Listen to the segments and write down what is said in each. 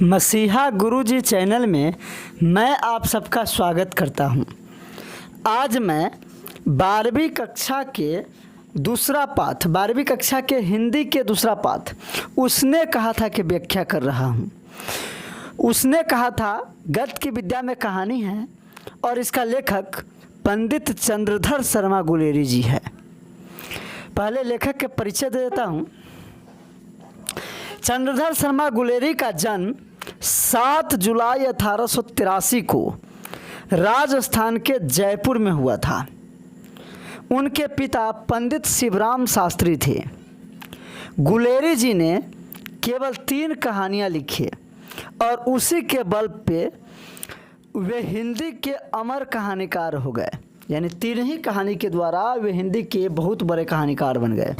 मसीहा गुरुजी चैनल में मैं आप सबका स्वागत करता हूं। आज मैं 12वीं कक्षा के दूसरा पाठ 12वीं कक्षा के हिंदी के दूसरा पाठ उसने कहा था कि व्याख्या कर रहा हूं। उसने कहा था गद्य की विद्या में कहानी है और इसका लेखक पंडित चंद्रधर शर्मा गुलेरी जी है। पहले लेखक के परिचय दे देता हूं। चंद्रधर शर्मा गुलेरी का जन्म 7 जुलाई 1883 को राजस्थान के जयपुर में हुआ था। उनके पिता पंडित शिवराम शास्त्री थे। गुलेरी जी ने केवल 3 कहानियाँ लिखी और उसी के बल पे वे हिंदी के अमर कहानीकार हो गए। यानी 3 ही कहानी के द्वारा वे हिंदी के बहुत बड़े कहानीकार बन गए।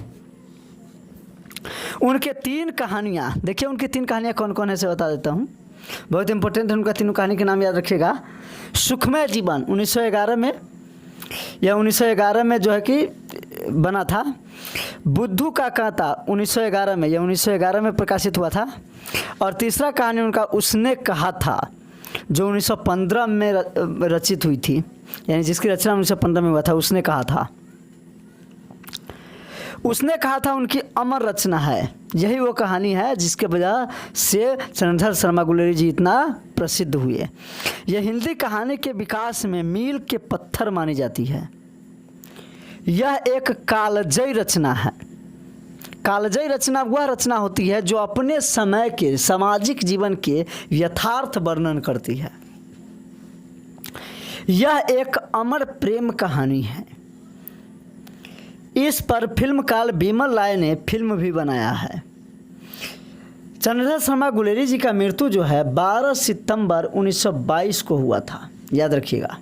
उनके 3 कहानियाँ देखिए, उनकी 3 कहानियाँ कौन कौन है से बता देता हूँ। बहुत इंपॉर्टेंट है। उनका 3 कहानी के नाम याद रखिएगा। सुखमय जीवन 1911 में या 1911 में जो है कि बना था। बुद्धू का कांता 1911 में या 1911 में प्रकाशित हुआ था। और तीसरा कहानी उनका उसने कहा था जो 1915 में रचित हुई थी, यानी जिसकी रचना 1915 में हुआ था। उसने कहा था उनकी अमर रचना है। यही वो कहानी है जिसके वजह से चंद्रधर शर्मा गुलेरी जी इतना प्रसिद्ध हुए। यह हिंदी कहानी के विकास में मील के पत्थर मानी जाती है। यह एक कालजयी रचना है। कालजयी रचना वह रचना होती है जो अपने समय के सामाजिक जीवन के यथार्थ वर्णन करती है। यह एक अमर प्रेम कहानी है। इस पर फिल्मकार बिमल राय ने फिल्म भी बनाया है। चंद्रधर शर्मा गुलेरी जी का मृत्यु जो है 12 सितंबर 1922 को हुआ था। याद रखिएगा,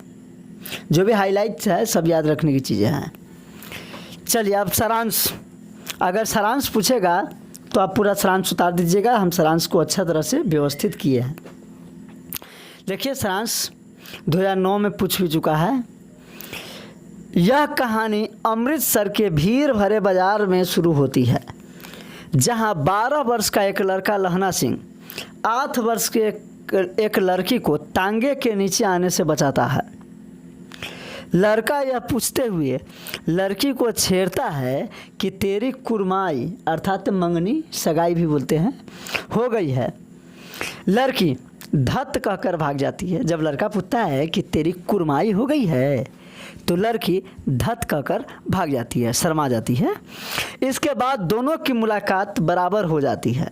जो भी हाईलाइट्स है सब याद रखने की चीज़ें हैं। चलिए अब सारांश, अगर सारांश पूछेगा तो आप पूरा सारांश उतार दीजिएगा। हम सारांश को अच्छा तरह से व्यवस्थित किए हैं। देखिए, सारांश 2009 में पूछ भी चुका है। यह कहानी अमृतसर के भीड़ भरे बाजार में शुरू होती है, जहां 12 वर्ष का एक लड़का लहना सिंह 8 वर्ष के एक लड़की को टांगे के नीचे आने से बचाता है। लड़का यह पूछते हुए लड़की को छेड़ता है कि तेरी कुरमाई अर्थात मंगनी, सगाई भी बोलते हैं, हो गई है। लड़की धत कहकर भाग जाती है। जब लड़का पूछता है कि तेरी कुरमाई हो गई है तो लड़की धत कहकर भाग जाती है, शर्मा जाती है। इसके बाद दोनों की मुलाकात बराबर हो जाती है,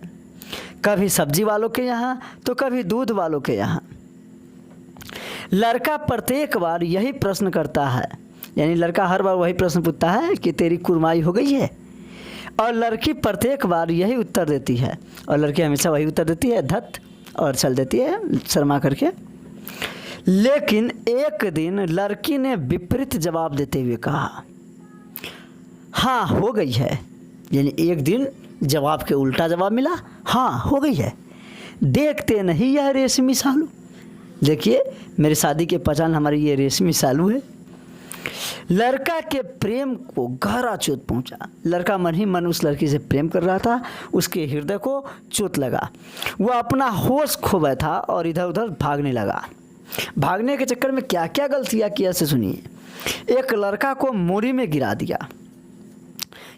कभी सब्जी वालों के यहाँ तो कभी दूध वालों के यहाँ। लड़का प्रत्येक बार यही प्रश्न करता है, यानी लड़का हर बार वही प्रश्न पूछता है कि तेरी कुरमाई हो गई है, और लड़की प्रत्येक बार यही उत्तर देती है, और लड़की हमेशा वही उत्तर देती है, धत, और चल देती है शर्मा करके। लेकिन एक दिन लड़की ने विपरीत जवाब देते हुए कहा, हाँ हो गई है। यानी एक दिन जवाब के उल्टा जवाब मिला, हाँ हो गई है। देखते नहीं यह रेशमी सालू। देखिए, मेरी शादी के पहचान हमारी ये रेशमी सालू है। लड़का के प्रेम को गहरा चोट पहुंचा। लड़का मन ही मन उस लड़की से प्रेम कर रहा था। उसके हृदय को चोट लगा। वह अपना होश खो बैठा और इधर उधर भागने लगा। भागने के चक्कर में क्या क्या गलतियाँ किया से सुनिए। एक लड़का को मोरी में गिरा दिया,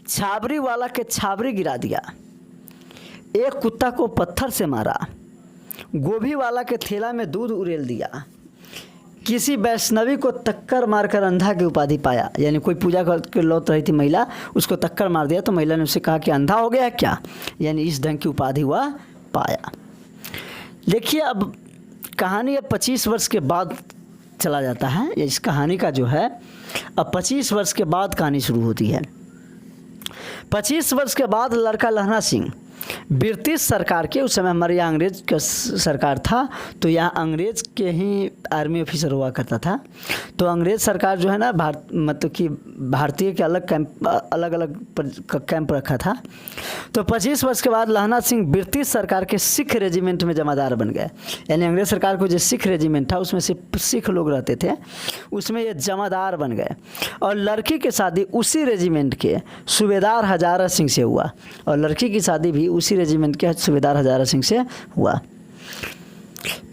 छाबरी वाला के छाबरी गिरा दिया, एक कुत्ता को पत्थर से मारा, गोभी वाला के थैला में दूध उड़ेल दिया, किसी वैष्णवी को टक्कर मारकर अंधा की उपाधि पाया। यानी कोई पूजा करके लौट रही थी महिला, उसको टक्कर मार दिया तो महिला ने उससे कहा कि अंधा हो गया क्या, यानी इस ढंग की उपाधि हुआ पाया। देखिए, अब कहानी अब 25 वर्ष के बाद चला जाता है। इस कहानी का जो है अब 25 वर्ष के बाद कहानी शुरू होती है। 25 वर्ष के बाद लड़का लहना सिंह ब्रिटिश सरकार के, उस समय हमारे यहाँ अंग्रेज का सरकार था, तो यहाँ अंग्रेज के ही आर्मी ऑफिसर हुआ करता था। तो अंग्रेज सरकार जो है ना, मतलब कि भारतीय के अलग अलग कैंप रखा था। तो 25 वर्ष के बाद लहना सिंह ब्रिटिश सरकार के सिख रेजिमेंट में जमादार बन गए। यानी अंग्रेज सरकार को जो सिख रेजिमेंट था उसमें सिर्फ सिख लोग रहते थे, उसमें ये जमादार बन गए। और लड़की की शादी उसी रेजिमेंट के सूबेदार हजारा सिंह से हुआ, और लड़की की शादी भी उसी रेजिमेंट के सूबेदार हजारा सिंह से हुआ।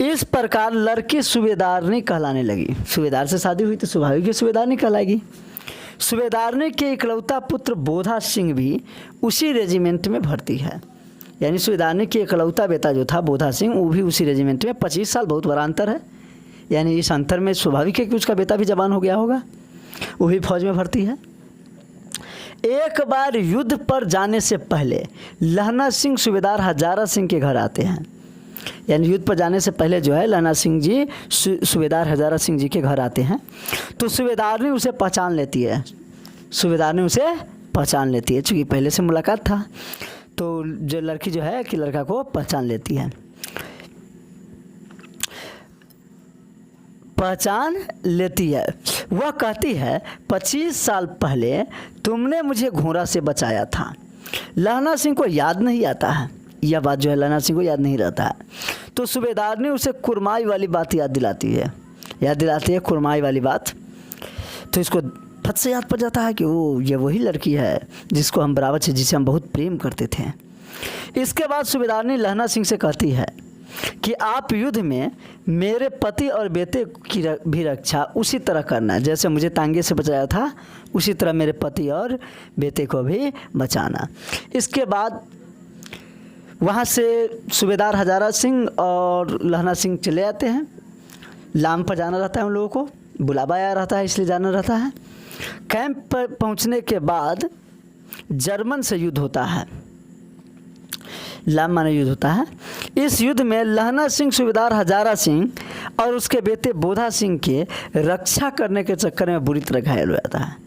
इस प्रकार लड़की सूबेदारनी कहलाने लगी। सूबेदार से शादी हुई तो स्वाभाविक ही सूबेदारनी कहलाएगी। सूबेदारनी के इकलौता पुत्र बोधा सिंह भी उसी रेजिमेंट में भर्ती है। यानी सूबेदारनी के इकलौता बेटा जो था बोधा सिंह, वो भी उसी रेजिमेंट में। 25 साल बहुत बड़ा अंतर है। यानी इस अंतर में स्वाभाविक है कि उसका बेटा भी जवान हो गया होगा, वो भी फौज में भर्ती है। एक बार युद्ध पर जाने से पहले लहना सिंह सूबेदार हजारा सिंह के घर आते हैं। यानी युद्ध पर जाने से पहले जो है लहना सिंह जी सूबेदार हजारा सिंह जी के घर आते हैं। तो सूबेदारनी उसे पहचान लेती है। सूबेदारनी उसे पहचान लेती है, चूँकि पहले से मुलाकात था, तो जो लड़की जो है कि लड़का को पहचान लेती है। पहचान लेती है। वह कहती है 25 साल पहले तुमने मुझे घोड़ा से बचाया था। लहना सिंह को याद नहीं आता है, यह बात जो है लहना सिंह को याद नहीं रहता है। तो सूबेदार ने उसे कुरमाई वाली बात याद दिलाती है कुरमाई वाली बात। तो इसको फट से याद पड़ जाता है कि वो ये वही लड़की है जिसको हम बराबर से, जिसे हम बहुत प्रेम करते थे। इसके बाद सूबेदार ने लहना सिंह से कहती है कि आप युद्ध में मेरे पति और बेटे की भी रक्षा उसी तरह करना है, जैसे मुझे तांगे से बचाया था उसी तरह मेरे पति और बेटे को भी बचाना। इसके बाद वहाँ से सूबेदार हजारा सिंह और लहना सिंह चले जाते हैं। लाम पर जाना रहता है उन लोगों को, बुलावा आया रहता है इसलिए जाना रहता है। कैंप पर पहुँचने के बाद जर्मन से युद्ध होता है। लाम माने युद्ध होता है। इस युद्ध में लहना सिंह सूबेदार हजारा सिंह और उसके बेटे बोधा सिंह के रक्षा करने के चक्कर में बुरी तरह घायल हो जाता है।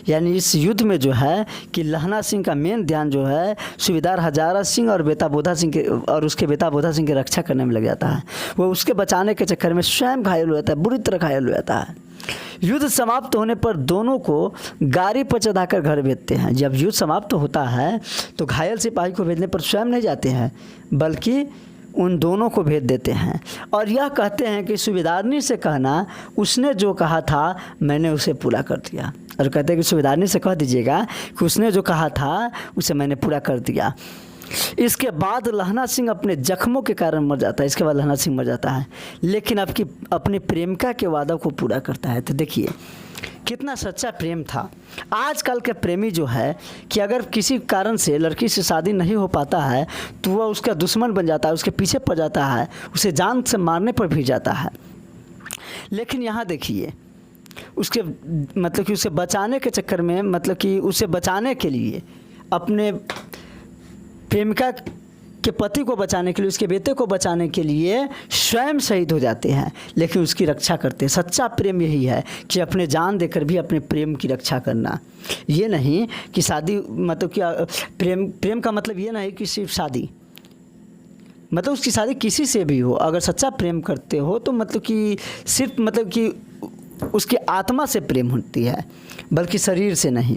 यानी इस युद्ध में जो है कि लहना सिंह का मेन ध्यान जो है सूबेदार हजारा सिंह और बेटा बोधा सिंह के और उसके बेटा बोधा सिंह की रक्षा करने में लग जाता है। वो उसके बचाने के चक्कर में स्वयं घायल हो जाता है, बुरी तरह घायल हो जाता है। युद्ध समाप्त होने पर दोनों को गाड़ी पर चढ़ाकर घर भेजते हैं। जब युद्ध समाप्त होता है तो घायल सिपाही को भेजने पर स्वयं नहीं जाते हैं, बल्कि उन दोनों को भेज देते हैं और यह कहते हैं कि सूबेदारनी से कहना उसने जो कहा था मैंने उसे पूरा कर दिया। और कहते हैं कि सूबेदारनी से कह दीजिएगा कि उसने जो कहा था उसे मैंने पूरा कर दिया। इसके बाद लहना सिंह अपने जख्मों के कारण मर जाता है। इसके बाद लहना सिंह मर जाता है, लेकिन अपनी प्रेमिका के वादा को पूरा करता है। तो देखिए कितना सच्चा प्रेम था। आजकल के प्रेमी जो है कि अगर किसी कारण से लड़की से शादी नहीं हो पाता है तो वह उसका दुश्मन बन जाता है, उसके पीछे पड़ जाता है, उसे जान से मारने पर भी जाता है। लेकिन यहाँ देखिए उसके मतलब कि उसे बचाने के चक्कर में, मतलब कि उसे बचाने के लिए, अपने प्रेमिका के पति को बचाने के लिए, उसके बेटे को बचाने के लिए स्वयं शहीद हो जाते हैं, लेकिन उसकी रक्षा करते हैं। सच्चा प्रेम यही है कि अपने जान देकर भी अपने प्रेम की रक्षा करना। ये नहीं कि शादी मतलब कि प्रेम का मतलब ये नहीं कि सिर्फ शादी, मतलब उसकी शादी किसी से भी हो, अगर सच्चा प्रेम करते हो तो मतलब कि सिर्फ मतलब कि उसकी आत्मा से प्रेम होती है, बल्कि शरीर से नहीं।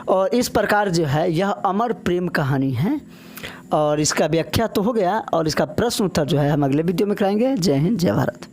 और इस प्रकार जो है यह अमर प्रेम कहानी है और इसका व्याख्या तो हो गया और इसका प्रश्न उत्तर जो है हम अगले वीडियो में कराएंगे। जय हिंद, जय भारत।